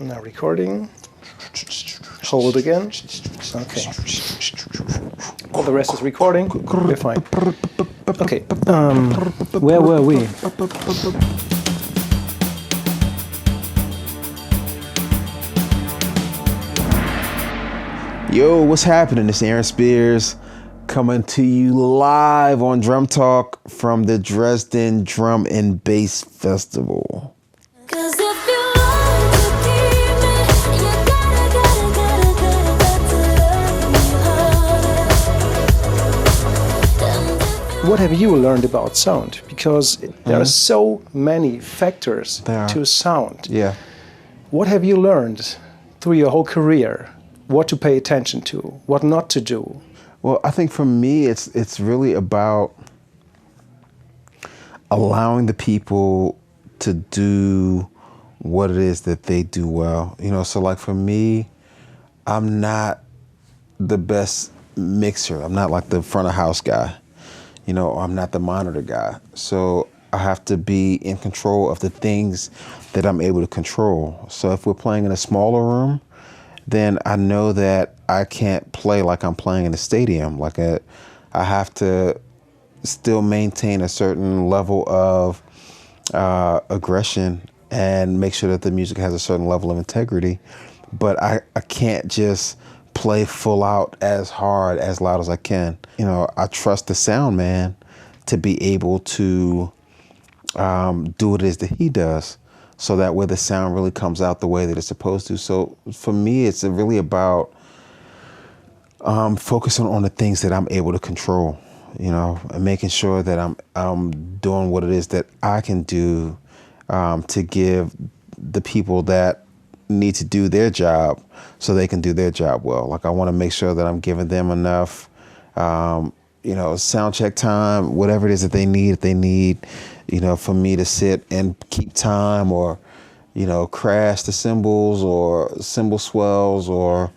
Now recording. Hold again. Okay. All the rest is recording. We're fine. Okay. Where were we? Yo, what's happening? It's Aaron Spears coming to you live on Drum Talk from the Dresdner Drum and Bass Festival. What have you learned about sound? Because there are so many factors to sound. Yeah. What have you learned through your whole career? What to pay attention to, what not to do? Well, I think for me, it's really about allowing the people to do what it is that they do well. You know, so like for me, I'm not the best mixer. I'm not like the front of house guy. You know, I'm not the monitor guy. So I have to be in control of the things that I'm able to control. So if we're playing in a smaller room, then I know that I can't play like I'm playing in a stadium. I have to still maintain a certain level of aggression and make sure that the music has a certain level of integrity. But I can't just play full out as hard, as loud as I can. You know, I trust the sound man to be able to do what it is that he does, so that way the sound really comes out the way that it's supposed to. So for me, it's really about focusing on the things that I'm able to control, you know, and making sure that I'm doing what it is that I can do to give the people that need to do their job so they can do their job well. Like, I want to make sure that I'm giving them enough, you know, sound check time, whatever it is that they need. If they need, you know, for me to sit and keep time, or, you know, crash the cymbals or cymbal swells, or,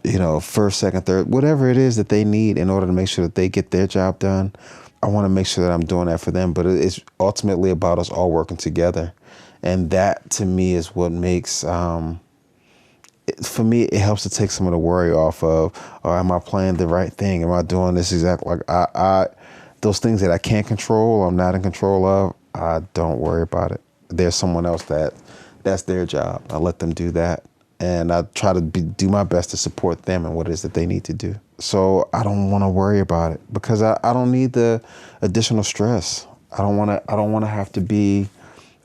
you know, first, second, third, whatever it is that they need in order to make sure that they get their job done. I want to make sure that I'm doing that for them, but it's ultimately about us all working together. And that, to me, is what makes, for me, it helps to take some of the worry off of, or am I playing the right thing? Am I doing this exactly? Like, those things that I can't control, I'm not in control of, I don't worry about it. There's someone else that's their job. I let them do that. And I try to do my best to support them and what it is that they need to do. So I don't want to worry about it, because I don't need the additional stress. I don't want to have to be,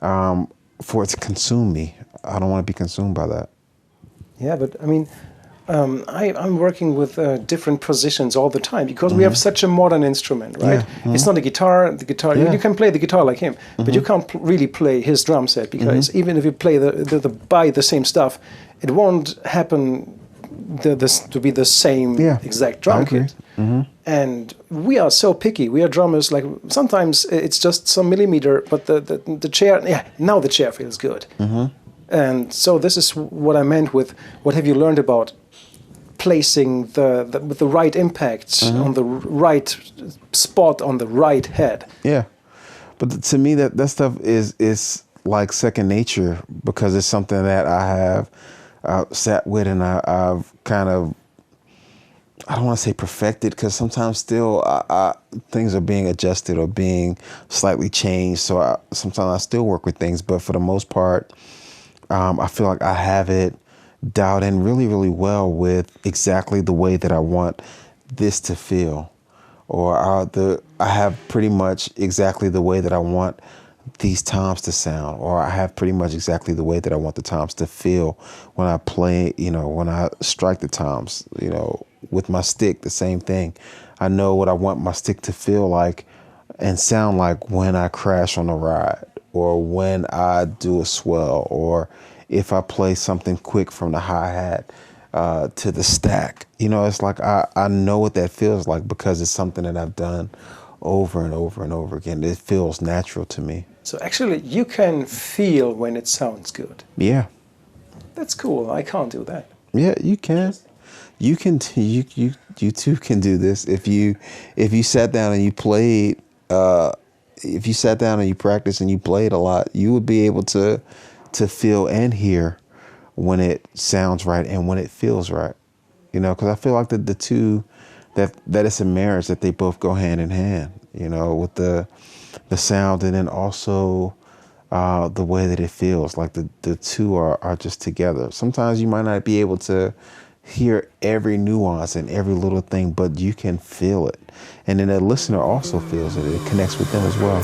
for it to consume me. I don't want to be consumed by that. Yeah, but I mean, I'm working with different positions all the time, because we have such a modern instrument, right? Yeah. It's not a guitar. The guitar, you can play the guitar like him, but you can't really play his drum set, because even if you play buy the same stuff, it won't happen to be the same exact drum kit. And we are so picky. We are drummers. Like, sometimes it's just some millimeter, but the chair. Now the chair feels good. And so this is what I meant with what have you learned about placing with the right impact on the right spot on the right head. Yeah, but to me that stuff is like second nature, because it's something that I have sat with, and I've kind of, I don't want to say perfected, because sometimes still things are being adjusted or being slightly changed. So sometimes I still work with things, but for the most part, I feel like I have it dialed in really, really well with exactly the way that I want this to feel, or I have pretty much exactly the way that I want these toms to sound, or I have pretty much exactly the way that I want the toms to feel when I play, you know, when I strike the toms, you know, with my stick, the same thing. I know what I want my stick to feel like and sound like when I crash on a ride, or when I do a swell, or if I play something quick from the hi-hat to the stack. You know, it's like I know what that feels like, because it's something that I've done over and over and over again. It feels natural to me. So actually, you can feel when it sounds good. Yeah. That's cool. I can't do that. Yeah, you can. You can. You too can do this if you sat down and you played. If you sat down and you practiced and you played a lot, you would be able to to feel and hear when it sounds right and when it feels right, you know, because I feel like the two, that it's a marriage, that they both go hand in hand, you know, with the sound and then also the way that it feels. Like the two are just together. Sometimes you might not be able to hear every nuance and every little thing, but you can feel it. And then the listener also feels it. It connects with them as well.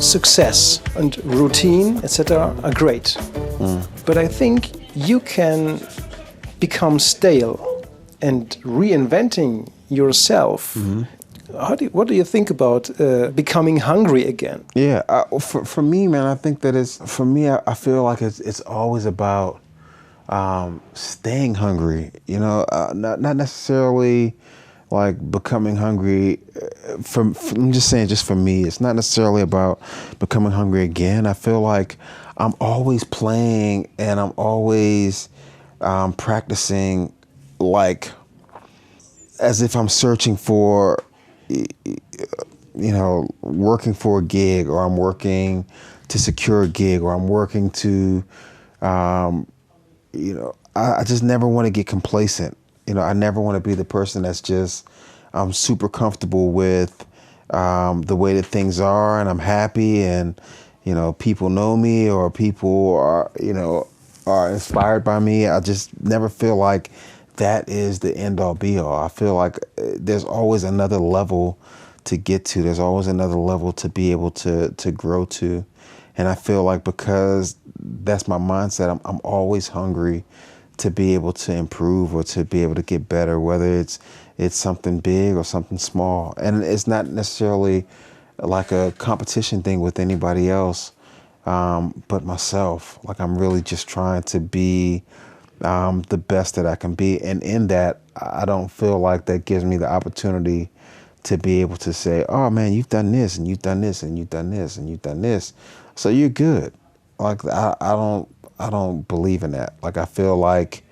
Success and routine, etc., are great. But I think you can become stale and reinventing yourself. What do you think about becoming hungry again? Yeah, for me, man, I think that for me, I feel like it's always about staying hungry, you know, not necessarily like becoming hungry. I'm just saying, just for me, it's not necessarily about becoming hungry again. I feel like I'm always playing and I'm always practicing, like as if I'm searching for, you know, working for a gig, or I'm working to secure a gig, or I'm working to, you know, I just never want to get complacent. You know, I never want to be the person that's just, I'm super comfortable with the way that things are, and I'm happy, and, you know, people know me, or people are, you know, are inspired by me. I just never feel like that is the end all be all. I feel like there's always another level to get to. There's always another level to be able to grow to. And I feel like because that's my mindset, I'm always hungry to be able to improve or to be able to get better, whether it's something big or something small. And it's not necessarily like a competition thing with anybody else, but myself. Like, I'm really just trying to be the best that I can be. And in that, I don't feel like that gives me the opportunity to be able to say, oh man, you've done this and you've done this and you've done this and you've done this, so you're good. Like, I don't believe in that. Like, I feel like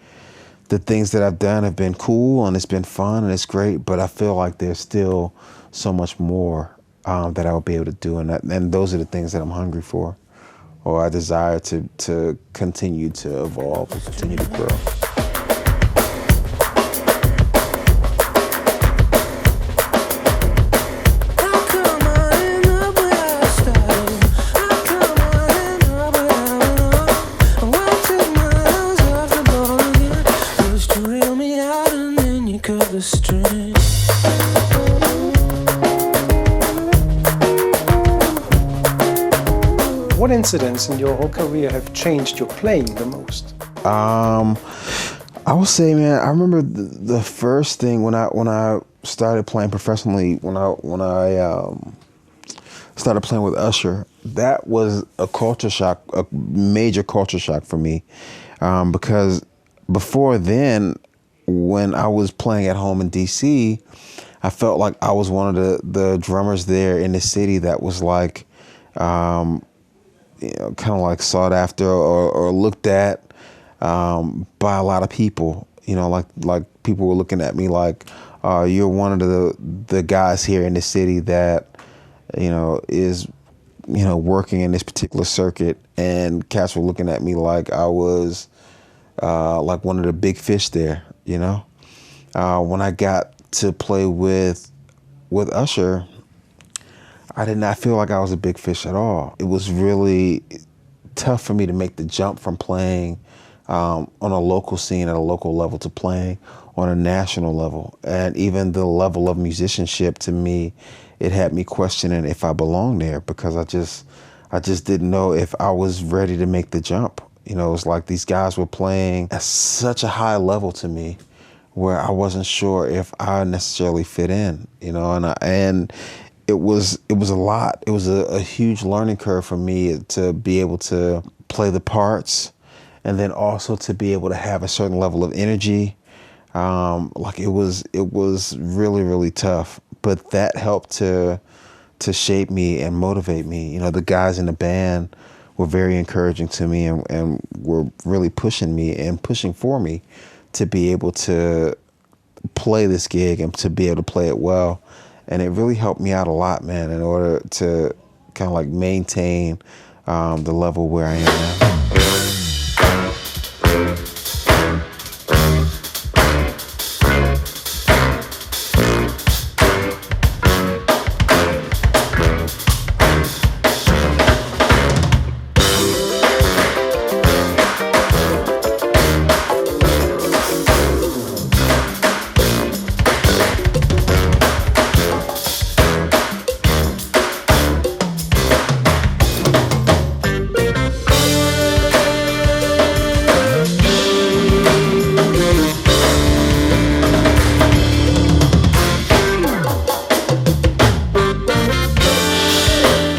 the things that I've done have been cool and it's been fun and it's great, but I feel like there's still so much more that I will be able to do. And those are the things that I'm hungry for, or I desire to continue to evolve and continue to grow. What incidents in your whole career have changed your playing the most? I would say, man, I remember the first thing when I started playing professionally, when I started playing with Usher. That was a culture shock, a major culture shock for me, because before then, when I was playing at home in DC, I felt like I was one of the drummers there in the city that was like, you know, kind of like sought after or looked at by a lot of people. You know, like people were looking at me like, you're one of the guys here in the city that, you know, is, you know, working in this particular circuit. And cats were looking at me like I was like one of the big fish there, you know. When I got to play with Usher, I did not feel like I was a big fish at all. It was really tough for me to make the jump from playing on a local scene at a local level to playing on a national level. And even the level of musicianship, to me, it had me questioning if I belonged there, because I just didn't know if I was ready to make the jump. You know, it was like these guys were playing at such a high level to me, where I wasn't sure if I necessarily fit in, you know, and it was a lot. It was a huge learning curve for me to be able to play the parts, and then also to be able to have a certain level of energy. Like it was really, really tough, but that helped to shape me and motivate me. You know, the guys in the band were very encouraging to me and were really pushing me and pushing for me to be able to play this gig and to be able to play it well. And it really helped me out a lot, man, in order to kind of like maintain the level where I am now.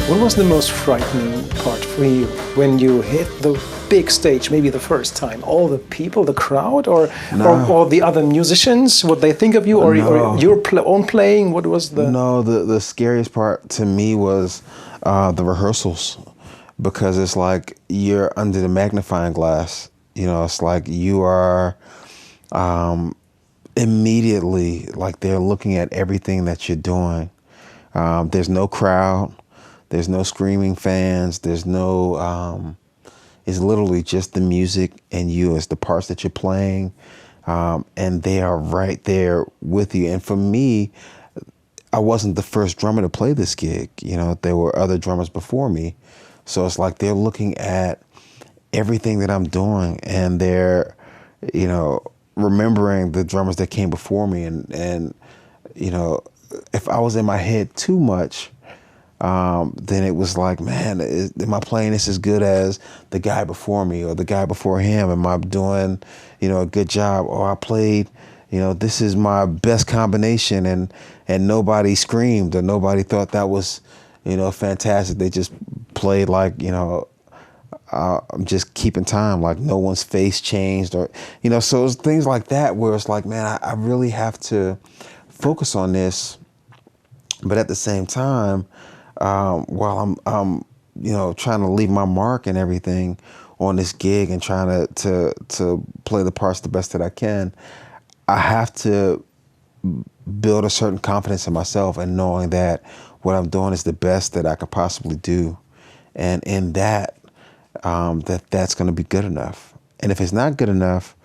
What was the most frightening part for you when you hit the big stage, maybe the first time? All the people, the crowd, or the other musicians, what they think of you, or your own playing? What was the... No, the scariest part to me was the rehearsals, because it's like you're under the magnifying glass. You know, it's like you are immediately, like they're looking at everything that you're doing. There's no crowd. There's no screaming fans. There's no, it's literally just the music and you as the parts that you're playing. And they are right there with you. And for me, I wasn't the first drummer to play this gig. You know, there were other drummers before me. So it's like they're looking at everything that I'm doing, and they're, you know, remembering the drummers that came before me. And you know, if I was in my head too much, then it was like, man, am I playing this as good as the guy before me or the guy before him? Am I doing, you know, a good job? Or I played, you know, this is my best combination, and nobody screamed or nobody thought that was, you know, fantastic. They just played like, you know, I'm just keeping time, like no one's face changed, or, you know, so it's things like that where it's like, man, I really have to focus on this. But at the same time, while I'm, you know, trying to leave my mark and everything on this gig and trying to play the parts the best that I can, I have to build a certain confidence in myself and knowing that what I'm doing is the best that I could possibly do. And in that, that's going to be good enough. And if it's not good enough,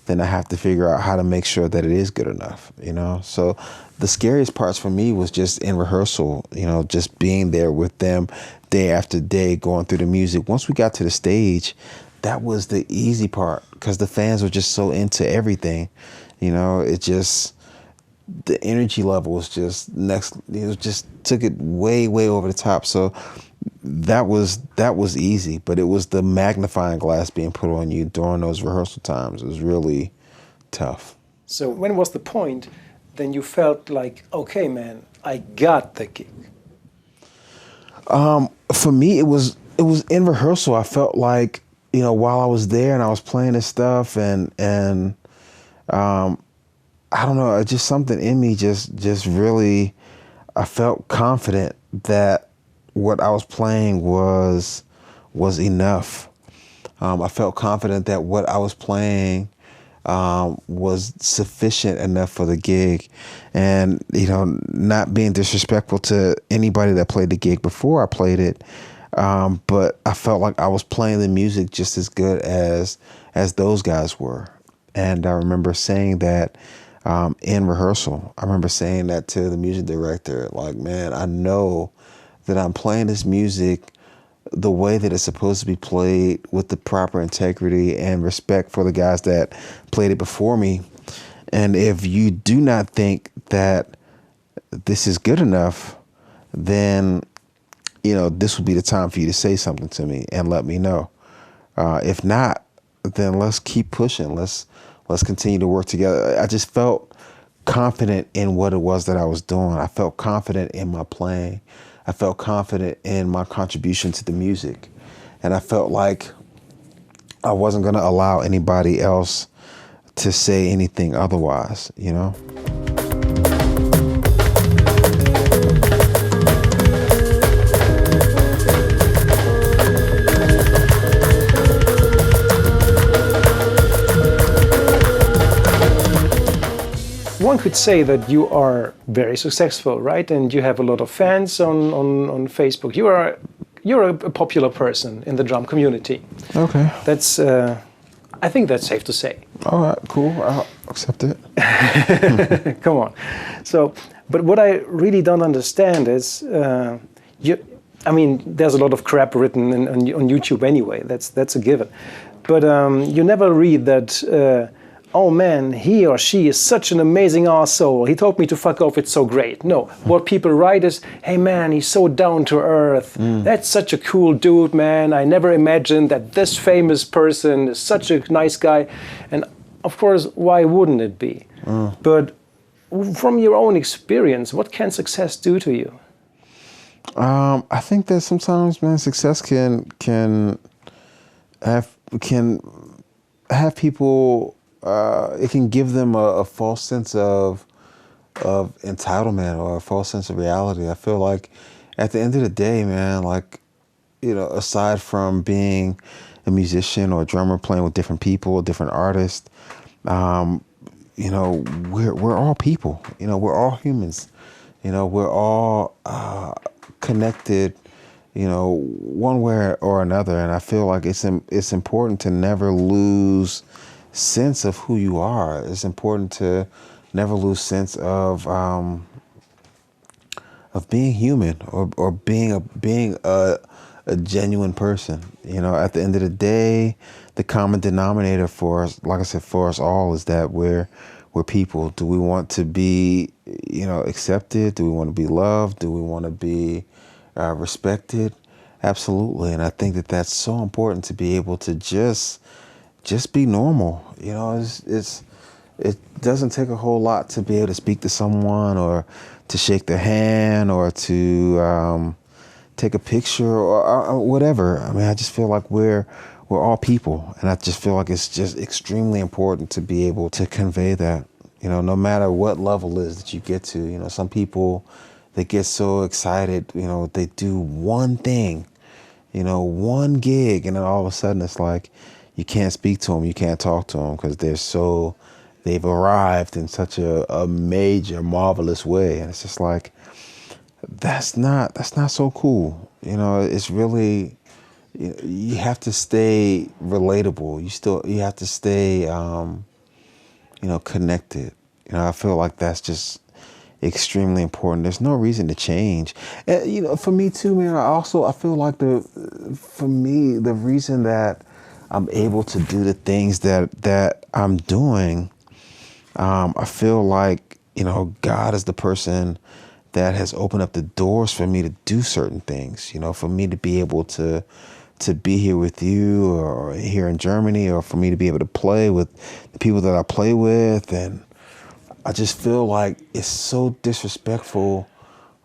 then I have to figure out how to make sure that it is good enough, you know? So the scariest parts for me was just in rehearsal, you know, just being there with them day after day, going through the music. Once we got to the stage, that was the easy part, because the fans were just so into everything, you know? It just, the energy level was just next, it just took it way, way over the top. So that was easy, but it was the magnifying glass being put on you during those rehearsal times. It was really tough. So when was the point then you felt like, okay, man, I got the gig? For me, it was in rehearsal. I felt like, you know, while I was there and I was playing this stuff, and I don't know, just something in me just really, I felt confident that what I was playing was enough. I felt confident that what I was playing was sufficient enough for the gig. And, you know, not being disrespectful to anybody that played the gig before I played it, but I felt like I was playing the music just as good as those guys were. And I remember saying that in rehearsal. I remember saying that to the music director, like, man, I know that I'm playing this music the way that it's supposed to be played, with the proper integrity and respect for the guys that played it before me. And if you do not think that this is good enough, then, you know, this would be the time for you to say something to me and let me know. If not, then let's keep pushing. Let's let's continue to work together. I just felt confident in what it was that I was doing. I felt confident in my playing. I felt confident in my contribution to the music. And I felt like I wasn't going to allow anybody else to say anything otherwise, you know? One could say that you are very successful, right? And you have a lot of fans on Facebook. You're a popular person in the drum community. Okay. That's I think that's safe to say. All right, cool. I'll accept it. Come on. So, but what I really don't understand is, I mean, there's a lot of crap written on YouTube anyway. That's a given. But you never read that. Oh man, he or she is such an amazing arsehole. He told me to fuck off, it's so great. No, what people write is, hey man, he's so down to earth. That's such a cool dude, man. I never imagined that this famous person is such a nice guy. And of course, why wouldn't it be? But from your own experience, what can success do to you? I think that sometimes, man, success can have people. It can give them a false sense of entitlement or a false sense of reality. I feel like at the end of the day, man, like, you know, aside from being a musician or a drummer playing with different people, different artists, you know, we're all people. You know, we're all humans. You know, we're all connected, you know, one way or another. And I feel like it's important to never lose sense of who you are. It's important to never lose sense of being human or being a genuine person. You know, at the end of the day, the common denominator for us, like I said, for us all, is that we're people. Do we want to be, you know, accepted? Do we want to be loved? Do we want to be respected? Absolutely. And I think that that's so important, to be able to just be normal. You know, it doesn't take a whole lot to be able to speak to someone or to shake their hand or to take a picture or whatever. I mean, I just feel like we're all people, and I just feel like it's just extremely important to be able to convey that. You know, no matter what level it is that you get to. You know, some people, they get so excited. You know, they do one thing, you know, one gig, and then all of a sudden it's like, you can't speak to them, you can't talk to them, because they've arrived in such a major, marvelous way. And it's just like, that's not so cool. You know, it's really, you have to stay relatable. You have to stay, you know, connected. You know, I feel like that's just extremely important. There's no reason to change. And, you know, for me too, man, I feel like for me, the reason that I'm able to do the things that I'm doing, I feel like, you know, God is the person that has opened up the doors for me to do certain things, you know, for me to be able to be here with you, or here in Germany, or for me to be able to play with the people that I play with. And I just feel like it's so disrespectful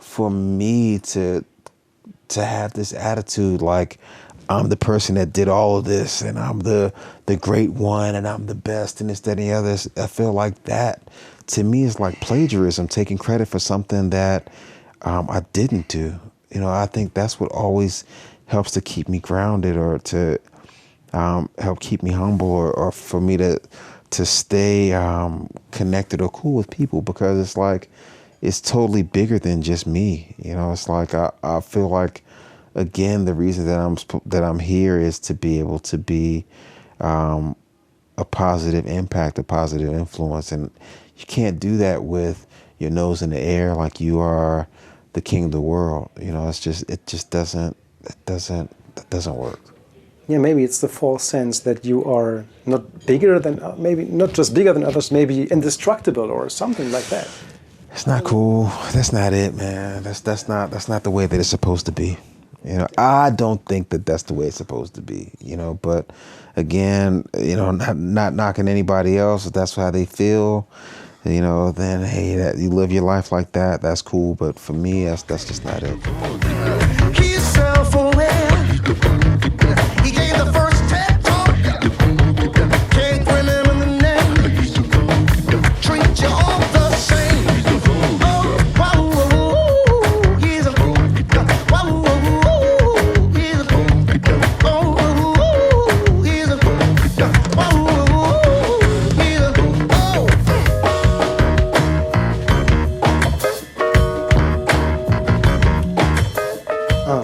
for me to have this attitude like I'm the person that did all of this, and I'm the great one, and I'm the best, and this, that, and the other. I feel like that, to me, is like plagiarism, taking credit for something that I didn't do. You know, I think that's what always helps to keep me grounded, or to help keep me humble, or for me to stay connected or cool with people, because it's like, it's totally bigger than just me. You know, it's like I feel like, again, the reason that I'm here is to be able to be a positive impact, a positive influence. And you can't do that with your nose in the air like you are the king of the world. You know, it just doesn't work. Yeah, maybe it's the false sense that you are not bigger than, maybe not just bigger than others, maybe indestructible or something like that. It's not cool. That's not it, man. That's not the way that it's supposed to be. You know, I don't think that that's the way it's supposed to be, you know, but again, you know, not knocking anybody else, if that's how they feel, you know, then, hey, that you live your life like that, that's cool. But for me, that's just not it. He's self-aware. He gave the first TED talk. Can't remember the name. Treat you all the same. Oh, whoa, he's a whoa, he's a oh, he's a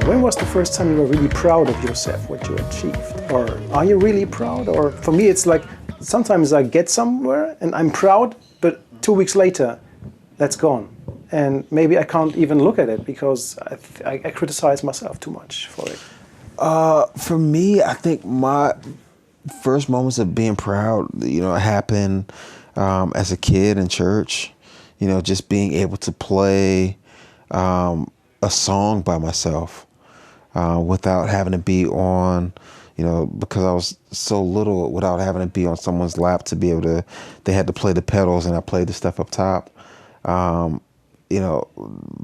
When was the first time you were really proud of yourself, what you achieved? Or are you really proud? Or for me, it's like sometimes I get somewhere and I'm proud, but 2 weeks later, that's gone. And maybe I can't even look at it because I criticize myself too much for it. For me, I think my first moments of being proud, you know, happened as a kid in church. You know, just being able to play a song by myself without having to be on, you know, because I was so little, without having to be on someone's lap to be able to, they had to play the pedals and I played the stuff up top. You know,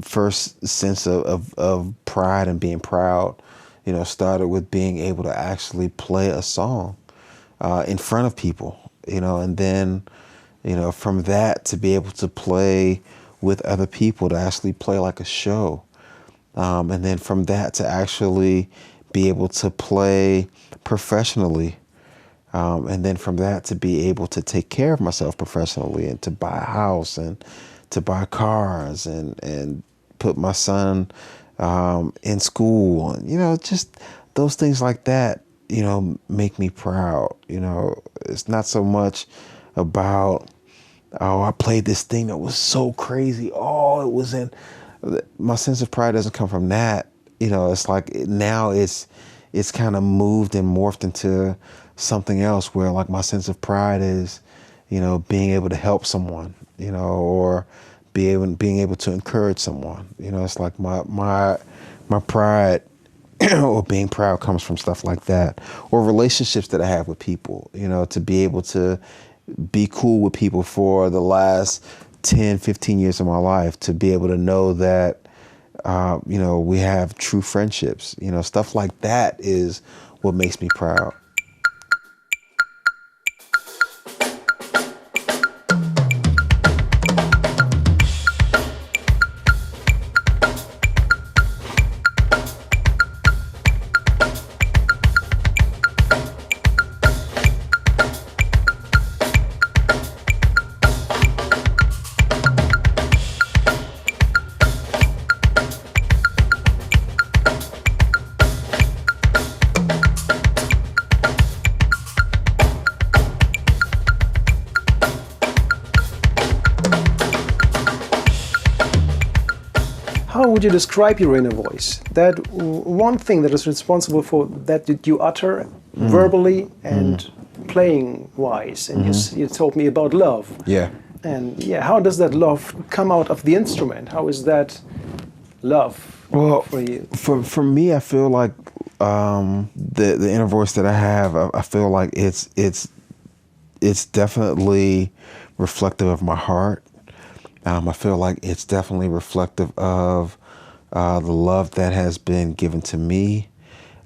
first sense of pride and being proud, you know, started with being able to actually play a song in front of people, you know, and then, you know, from that to be able to play with other people, to actually play like a show. And then from that to actually be able to play professionally. And then from that to be able to take care of myself professionally and to buy a house and to buy cars and put my son in school. And, you know, just those things like that, you know, make me proud. You know, it's not so much about, oh, I played this thing that was so crazy. Oh, it was in... My sense of pride doesn't come from that. You know, it's like now it's kind of moved and morphed into something else where like my sense of pride is, you know, being able to help someone, you know, or being able to encourage someone. You know, it's like my pride or being proud comes from stuff like that, or relationships that I have with people, you know, to be able to be cool with people for the last 10, 15 years of my life, to be able to know that, you know, we have true friendships, you know, stuff like that is what makes me proud. How would you describe your inner voice? That one thing that is responsible for that you utter verbally and playing wise. And you told me about love. Yeah. And yeah, how does that love come out of the instrument? How is that love for you? For me, I feel like the inner voice that I have, I feel like it's definitely reflective of my heart. I feel like it's definitely reflective of the love that has been given to me,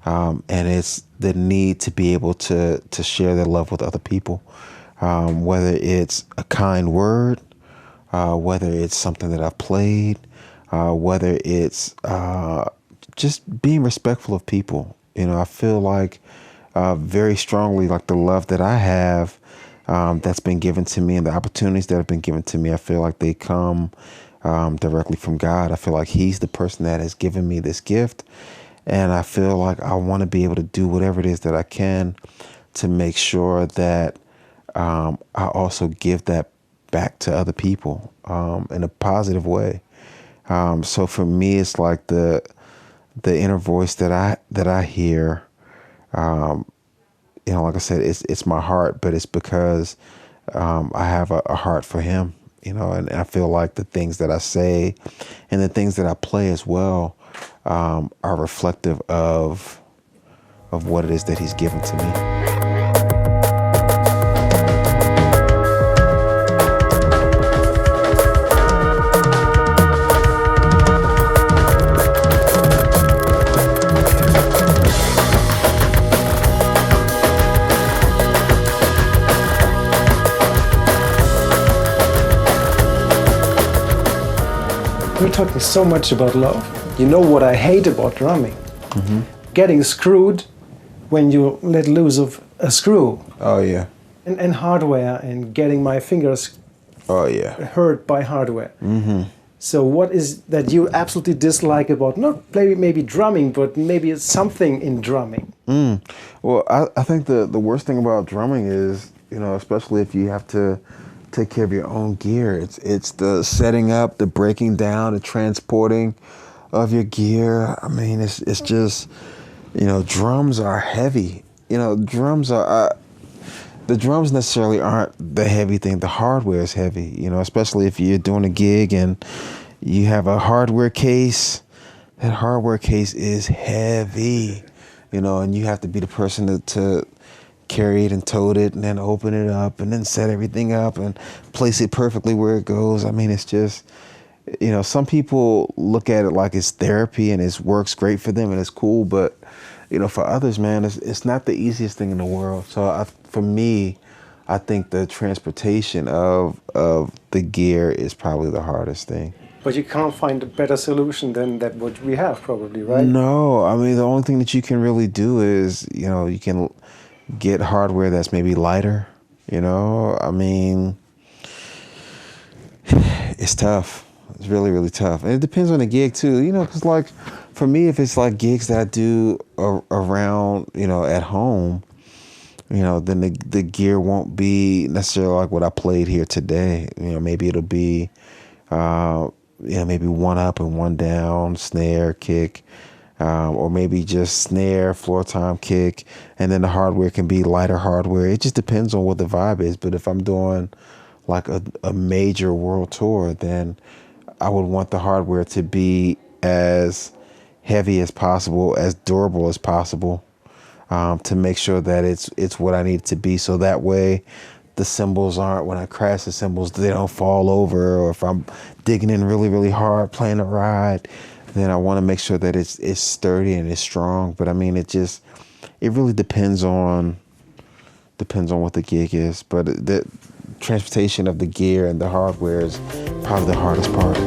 and it's the need to be able to share that love with other people, whether it's a kind word, whether it's something that I've played, whether it's just being respectful of people. You know, I feel like very strongly like the love that I have that's been given to me and the opportunities that have been given to me, I feel like they come directly from God. I feel like He's the person that has given me this gift. And I feel like I want to be able to do whatever it is that I can to make sure that I also give that back to other people in a positive way. So for me, it's like the inner voice that I hear. You know, like I said, it's my heart, but it's because I have a heart for Him, you know, and I feel like the things that I say and the things that I play as well are reflective of what it is that he's given to me. We're talking so much about love. You know what I hate about drumming? Getting screwed when you let loose of a screw. Oh yeah. And hardware, and getting my fingers hurt by hardware. So what is that you absolutely dislike about, not maybe drumming, but maybe it's something in drumming? Well, I think the worst thing about drumming is, especially if you have to take care of your own gear, it's the setting up, the breaking down, the transporting of your gear. I mean, it's just, drums are heavy. Drums are, the drums necessarily aren't the heavy thing. The hardware is heavy, especially if you're doing a gig and you have a hardware case. That hardware case is heavy, and you have to be the person to carry it and tote it and then open it up and then set everything up and place it perfectly where it goes. I mean, it's just, some people look at it like it's therapy and it works great for them and it's cool, but for others, man, it's not the easiest thing in the world. So for me, I think the transportation of the gear is probably the hardest thing. But you can't find a better solution than that what we have, probably, right? No, I mean, the only thing that you can really do is, you can get hardware that's maybe lighter, I mean, it's tough. It's really, really tough. And it depends on the gig too, because like for me, if it's like gigs that I do around, at home, then the gear won't be necessarily like what I played here today. Maybe it'll be, maybe one up and one down, snare, kick, or maybe just snare, floor tom, kick, and then the hardware can be lighter hardware. It just depends on what the vibe is. But if I'm doing like a major world tour, then I would want the hardware to be as heavy as possible, as durable as possible, to make sure that it's what I need it to be. So that way the cymbals aren't, when I crash the cymbals, they don't fall over. Or if I'm digging in really, really hard, playing a ride, then I want to make sure that it's sturdy and it's strong. But I mean, it really depends on what the gig is. But the transportation of the gear and the hardware is probably the hardest part.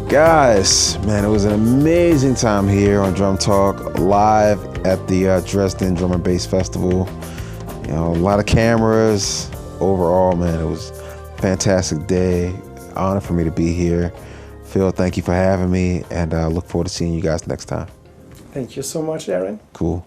Guys, man, it was an amazing time here on Drum Talk, live at the Dresdner Drum and Bass Festival. A lot of cameras. Overall, man, it was a fantastic day. Honor for me to be here. Phil, thank you for having me, and I look forward to seeing you guys next time. Thank you so much, Aaron. Cool.